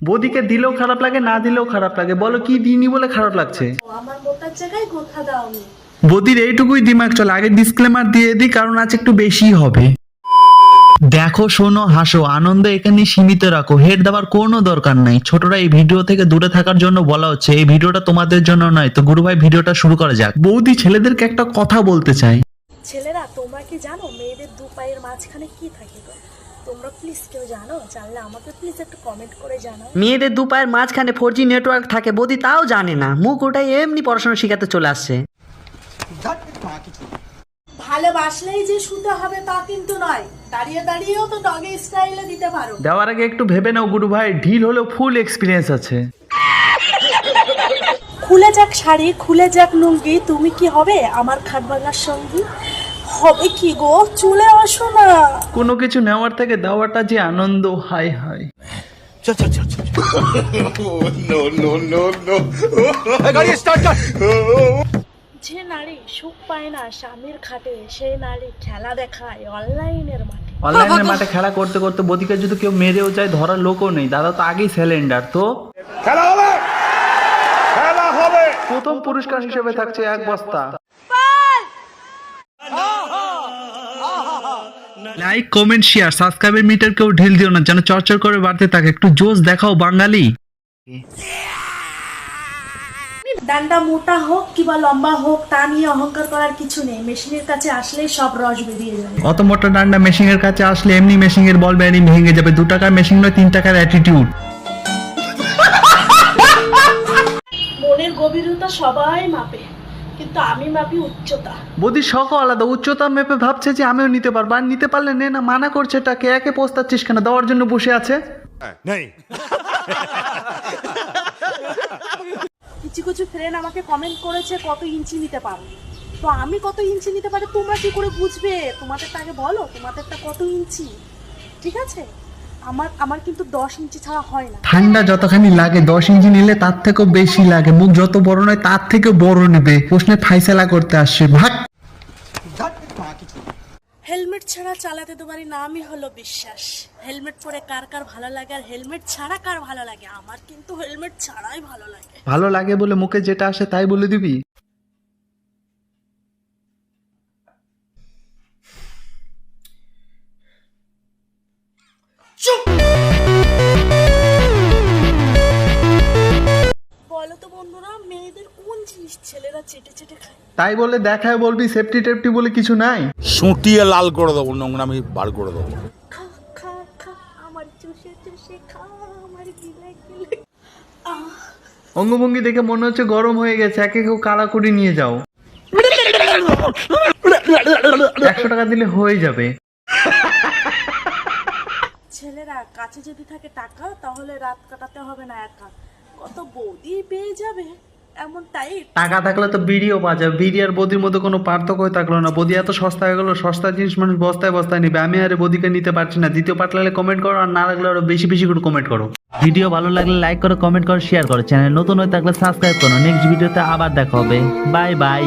বৌদিকে দিলেও খারাপ লাগে, না দিলেও খারাপ লাগে। বলো কি দিইনি বলে খারাপ লাগছে? আমার মোটার জায়গায় গোথা দাওনি। বৌদির এইটুকুই দিমাগ চলে। আগে ডিসক্লেমার দিয়ে দিই, কারণ আজ একটু বেশি হবে। দেখো, শোনো, হাসো, আনন্দ এখানে সীমিত রাখো। হেড দেওয়ার কোনো দরকার নাই। ছোটরা এই ভিডিও থেকে দূরে থাকার জন্য বলা হচ্ছে। এই ভিডিওটা তোমাদের জন্য নয়। তো গুরু ভাই, ভিডিওটা শুরু করা যাক। বৌদি ছেলেদেরকে একটা কথা বলতে চাই। ছেলেরা, তোমরা কি জানো মেয়েদের দু পায়ের মাঝখানে কি থাকে গো? তোমরা প্লিজ কেউ জানো? জানলে আমাকে প্লিজ একটু কমেন্ট করে জানাও। মেয়েদের দু পায়ের মাঝখানে 4G নেটওয়ার্ক থাকে, বৌদি তাও জানে না। মুখ ওটাই এমনি পড়াশোনা শিখাতে চলে আসছে। ভালোবাসলেই যে শুতে হবে তা কিন্তু নয়। দাঁড়িয়ে দাঁড়িয়েও তো ডগে স্টাইলে দিতে পারো। দেওয়ার আগে একটু ভেবে নাও গুরু ভাই, ঢিল হলেও ফুল এক্সপিরিয়েন্স আছে। খুলে যাক শাড়ি, খুলে যাক লুঙ্গি, তুমি কি হবে আমার খাট ভাঙার সঙ্গী? হবে কি গো, চলে আসো না। কোনো কিছু নেওয়ার থেকে দেওয়াটা যে আনন্দ, হাই হাই। যে নারী সুখ পায় না স্বামীর খাটে, সেই নারী খেলা দেখায় অনলাইনের মাঠে। অনলাইনের মাঠে খেলা করতে করতে বদিকে যদি কেউ মেরেও যায়, ধরার লোকও নেই। দাদা তো আগেই সিলিন্ডার। তো খেলা হবে, খেলা হবে। প্রথম পুরস্কার হিসেবে থাকছে 1 বস্তা। লাইক, কমেন্ট, শেয়ার, সাবস্ক্রাইবের মিটার কেউ ঢিল দিও না, যেন চরচর করে বাড়তে থাকে। একটু জোশ দেখাও বাঙালি। ডান্ডা মোটা হোক কিংবা লম্বা হোক, তা নিয়ে অহংকার করার কিছু নেই। মেশিনের কাছে আসলেই সব রস বেরিয়ে যাবে। অত মোটা ডান্ডা মেশিনের কাছে আসলে এমনি মেশিনের বল বেয়ারিং ভেঙে যাবে। 2 টাকার মেশিন নয়, 3 টাকার অ্যাটিটিউড। মনের গভীরতা সবাই মাপে, কিন্তু আমি মাপি উচ্চতা। বদির শখও আলাদা। উচ্চতা মেপে ভাবছে যে আমিও নিতে পারবো, আর নিতে পারলে নে না, মানা করছে। এটাকে একে পোস্তাচ্ছিস কেন? দেওয়ার জন্য বসে আছে। কিছু কিছু ফ্রেন্ড আমাকে কমেন্ট করেছে কত ইঞ্চি নিতে পারো। তো আমি কত ইঞ্চি নিতে পারি তোমরা কি করে বুঝবে? তোমাদেরটা আগে বলো, তোমাদেরটা কত ইঞ্চি? ঠিক আছে, আমার কিন্তু 10 ইঞ্চি ছাড়া হয় না। ঠান্ডা যতখানি লাগে 10 ইঞ্চি নিলে তার থেকেও বেশি লাগে। মুখ যত বড় নয় তার থেকেও বড় নেবে। প্রশ্নে ফাইসালা করতে আসছে, ভাগ। হেলমেট ছাড়া চালাতে তোমার নামই হলো বিশ্বাস। হেলমেট পরে কার কার ভালো লাগে আর হেলমেট ছাড়া কার ভালো লাগে? আমার কিন্তু হেলমেট ছাড়াই ভালো লাগে। ভালো লাগে বলে মুখে যেটা আসে তাই বলে দিবি? বলো তো বন্ধুরা, মেয়েদের কোন জিনিস ছেলেরা চেটে চেটে খায়? তাই বলে দেখায় বলবি সেফটি টেফটি বলে কিছু নাই? সুটিয়ে লাল করে দেবো, নোংরামি বার করে দেবো। খা খা খা আমার চুষে চুষে খা, আমার গিলে গিলে। অঙ্গভঙ্গি দেখে মনে হচ্ছে গরম হয়ে গেছে। একে কেউ কালা করে নিয়ে যাও। 100 টাকা দিলে হয়ে যাবে। ছেলেরা, কাছে যদি থাকে টাকা তাহলে রাত কাটাতে হবে না একা, কত বৌদি পেয়ে যাবে। এমন টাইট টাকা থাকলে তো বিড়িও পাওয়া যাবে। বিড়ি আর বদির মধ্যে কোনো পার্থক্য থাকলো না। বদি এত সস্তা হয়ে গেল, সস্তা জিনিস মানুষ বস্তায় বস্তায় নিবে। আমি আরে বদিকে নিতে পারছি না। দ্বিতীয় পার্ট লাগলে কমেন্ট করো, আর না লাগলে আরো বেশি বেশি করে কমেন্ট করো। ভিডিও ভালো লাগলে লাইক করো, কমেন্ট করো, শেয়ার করো। চ্যানেল নতুন হয়ে থাকলে সাবস্ক্রাইব করো। নেক্সট ভিডিওতে আবার দেখা হবে। Bye bye.